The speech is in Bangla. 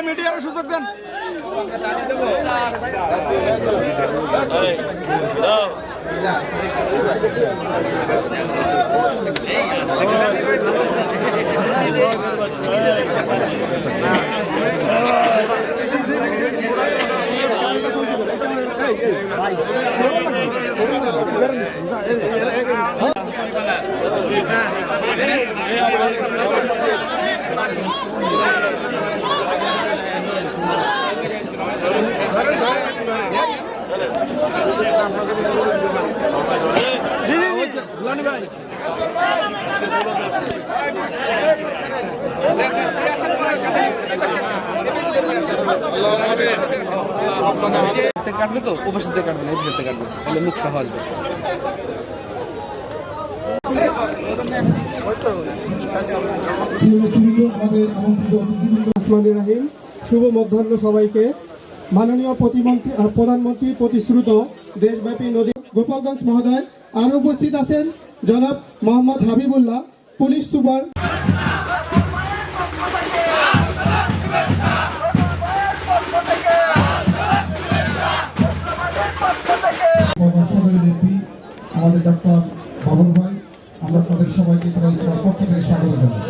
মিডিয়ার সুযোগ দেন। কাটবে তো ওপাশ থেকে কাটবে না, এই দিকে কাটবে, তাহলে মুখ সহ আসবে। শুভ মধ্যাহ্ন সবাইকে। মাননীয় প্রধানমন্ত্রী প্রতিশ্রুত দেশব্যাপী নদী গোপালগঞ্জ মহোদয় আরো উপস্থিত আছেন জনাব মোহাম্মদ হাবিবুল্লাহ, পুলিশ সুপার। আমাদের ডক্টর বাবুল ভাই, আমরা তাদের সবাইকে পক্ষ থেকে স্বাগত জানাই।